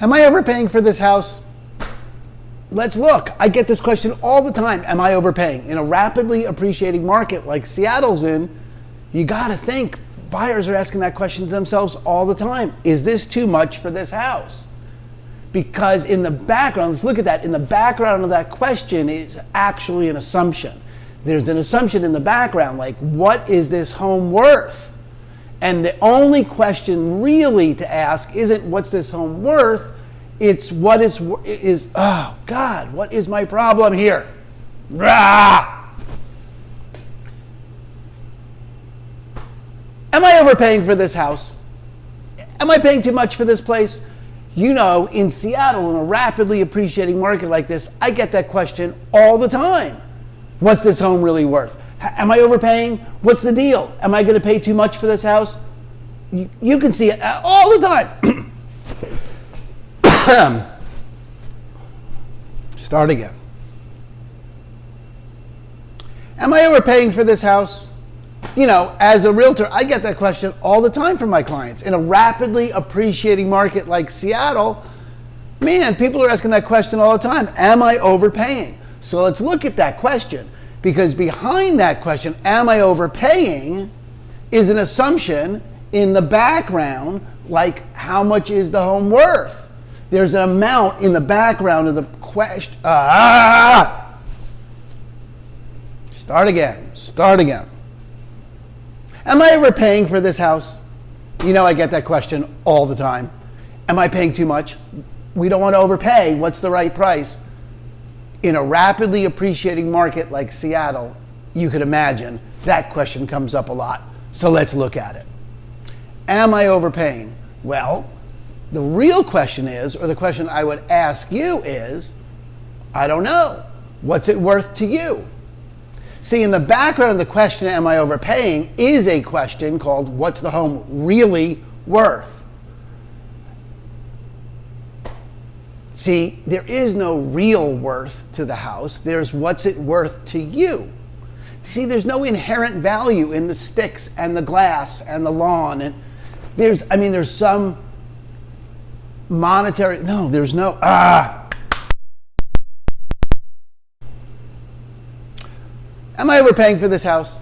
Am I overpaying for this house? Let's look. I get this question all the time. Am I overpaying? In a rapidly appreciating market like Seattle's in, you got to think buyers are asking that question to themselves all the time. Is this too much for this house? Because in the background, let's look at that. In the background of that question is actually an assumption. There's an assumption in the background, like, what is this home worth? And the only question really to ask isn't what's this home worth? It's what oh God, what is my problem here? Rah! Am I overpaying for this house? Am I paying too much for this place? You know, in Seattle, in a rapidly appreciating market like this, I get that question all the time. What's this home really worth? Am I overpaying? What's the deal? Am I going to pay too much for this house? You can see it all the time. Start again. Am I overpaying for this house? You know, as a realtor, I get that question all the time from my clients. In a rapidly appreciating market like Seattle, man, people are asking that question all the time. Am I overpaying? So let's look at that question, because behind that question, am I overpaying, is an assumption in the background, like how much is the home worth? There's an amount in the background of the question. Start again. Am I overpaying for this house? You know, I get that question all the time. Am I paying too much? We don't want to overpay. What's the right price? In a rapidly appreciating market like Seattle, you could imagine that question comes up a lot. So let's look at it. Am I overpaying? Well, the real question is, or the question I would ask you is, I don't know. What's it worth to you? See, in the background of the question, am I overpaying, is a question called, what's the home really worth? See, there is no real worth to the house. There's what's it worth to you. See, there's no inherent value in the sticks and the glass and the lawn. And there's some monetary, no, there's no, Am I overpaying for this house?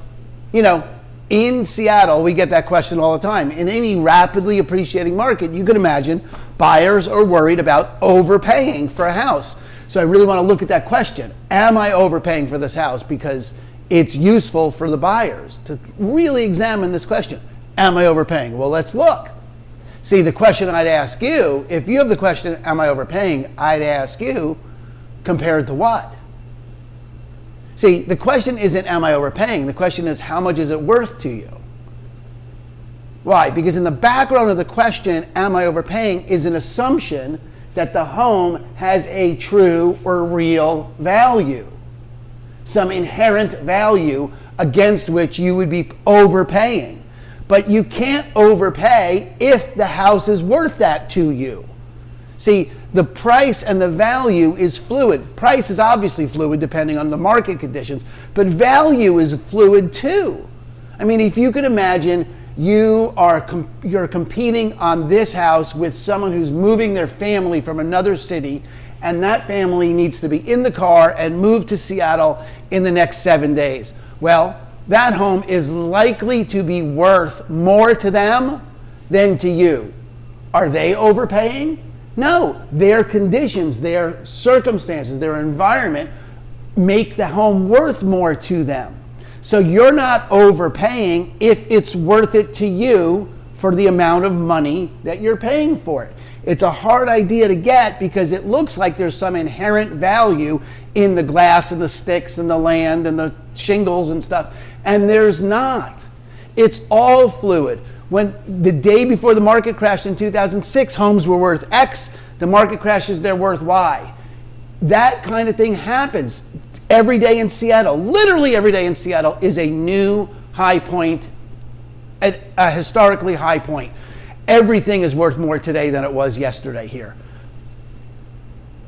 You know, in Seattle, we get that question all the time. In any rapidly appreciating market, you can imagine buyers are worried about overpaying for a house. So I really want to look at that question. Am I overpaying for this house? Because it's useful for the buyers to really examine this question. Am I overpaying? Well, let's look. See, the question I'd ask you, if you have the question, am I overpaying? I'd ask you, compared to what? See, the question isn't, am I overpaying? The question is, how much is it worth to you? Why? Because in the background of the question, am I overpaying, is an assumption that the home has a true or real value, some inherent value against which you would be overpaying. But you can't overpay if the house is worth that to you. See, the price and the value is fluid. Price is obviously fluid depending on the market conditions, but value is fluid too. I mean, if you could imagine you're competing on this house with someone who's moving their family from another city, and that family needs to be in the car and move to Seattle in the next 7 days. Well, that home is likely to be worth more to them than to you. Are they overpaying? No, their conditions, their circumstances, their environment make the home worth more to them. So you're not overpaying if it's worth it to you for the amount of money that you're paying for it. It's a hard idea to get because it looks like there's some inherent value in the glass and the sticks and the land and the shingles and stuff, and there's not. It's all fluid. When the day before the market crashed in 2006, homes were worth X, the market crashes, they're worth Y. That kind of thing happens every day in Seattle. Literally every day in Seattle is a new high point, a historically high point. Everything is worth more today than it was yesterday here.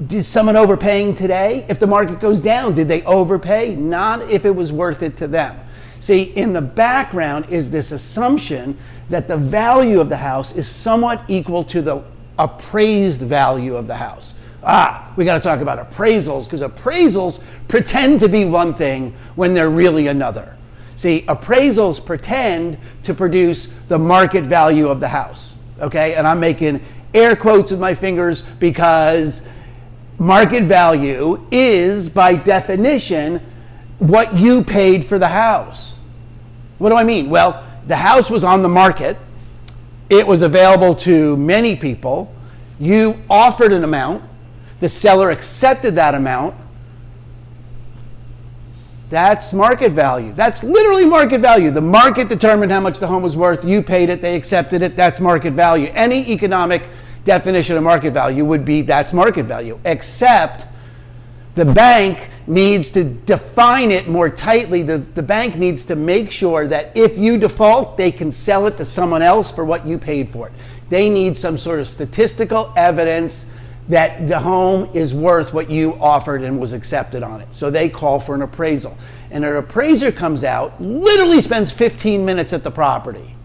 Is someone overpaying today? If the market goes down, did they overpay? Not if it was worth it to them. See, in the background is this assumption that the value of the house is somewhat equal to the appraised value of the house. We got to talk about appraisals, because appraisals pretend to be one thing when they're really another. See, appraisals pretend to produce the market value of the house, okay? And I'm making air quotes with my fingers because market value is, by definition, what you paid for the house. What do I mean? Well, the house was on the market. It was available to many people. You offered an amount. The seller accepted that amount. That's market value. That's literally market value. The market determined how much the home was worth. You paid it. They accepted it. That's market value. Any economic definition of market value would be that's market value, except the bank needs to define it more tightly. The bank needs to make sure that if you default, they can sell it to someone else for what you paid for it. They need some sort of statistical evidence that the home is worth what you offered and was accepted on it. So they call for an appraisal. And an appraiser comes out, literally spends 15 minutes at the property.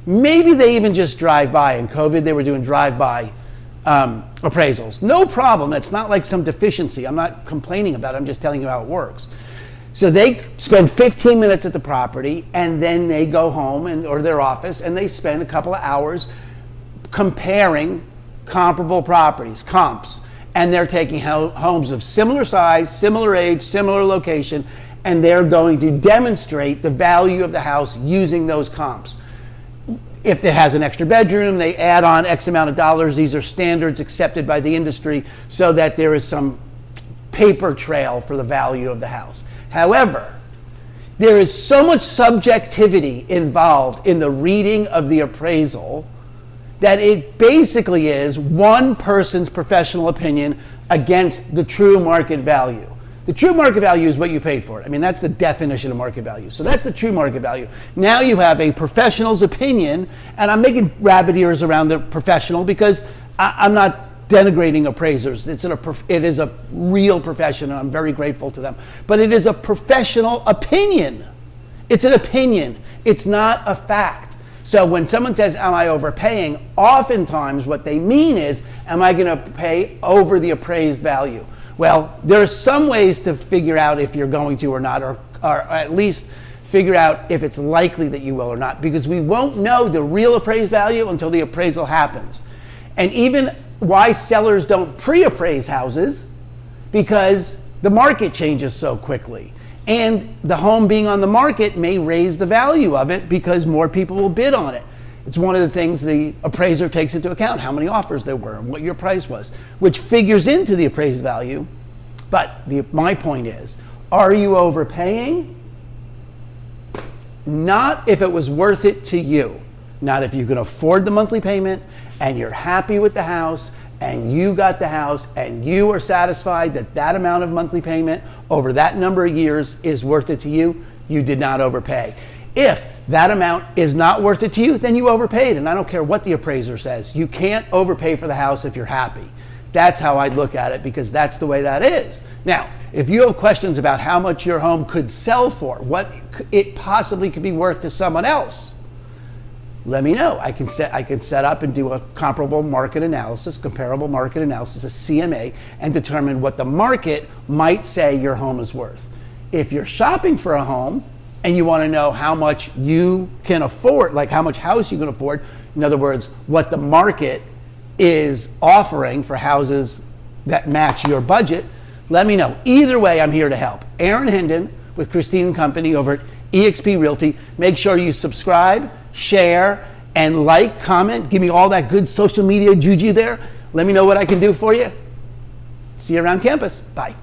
Maybe they even just drive by. In COVID, they were doing drive-by appraisals. No problem. That's not like some deficiency. I'm not complaining about it. I'm just telling you how it works. So they spend 15 minutes at the property, and then they go home or their office, and they spend a couple of hours comparing comparable properties, comps, and they're taking homes of similar size, similar age, similar location, and they're going to demonstrate the value of the house using those comps. If it has an extra bedroom, they add on X amount of dollars. These are standards accepted by the industry so that there is some paper trail for the value of the house. However, there is so much subjectivity involved in the reading of the appraisal that it basically is one person's professional opinion against the true market value. The true market value is what you paid for it. I mean, that's the definition of market value. So that's the true market value. Now you have a professional's opinion, and I'm making rabbit ears around the professional because I'm not denigrating appraisers. It is a real profession, and I'm very grateful to them. But it is a professional opinion. It's an opinion. It's not a fact. So when someone says, am I overpaying? Oftentimes what they mean is, am I going to pay over the appraised value? Well, there are some ways to figure out if you're going to or not, or at least figure out if it's likely that you will or not, because we won't know the real appraised value until the appraisal happens. And even why sellers don't pre-appraise houses, because the market changes so quickly. And the home being on the market may raise the value of it because more people will bid on it. It's one of the things the appraiser takes into account, how many offers there were and what your price was, which figures into the appraised value. But my point is, are you overpaying? Not if it was worth it to you. Not if you can afford the monthly payment and you're happy with the house and you got the house and you are satisfied that that amount of monthly payment over that number of years is worth it to you, you did not overpay. If that amount is not worth it to you, then you overpaid. And I don't care what the appraiser says. You can't overpay for the house if you're happy. That's how I'd look at it, because that's the way that is. Now, if you have questions about how much your home could sell for, what it possibly could be worth to someone else, let me know. I can set up and do a comparable market analysis, comparable market analysis, a CMA, and determine what the market might say your home is worth. If you're shopping for a home and you want to know how much you can afford, like how much house you can afford, in other words, what the market is offering for houses that match your budget, let me know. Either way, I'm here to help. Aaron Hendon with Christine and Company over at eXp Realty. Make sure you subscribe, share, and like, comment. Give me all that good social media juju there. Let me know what I can do for you. See you around campus. Bye.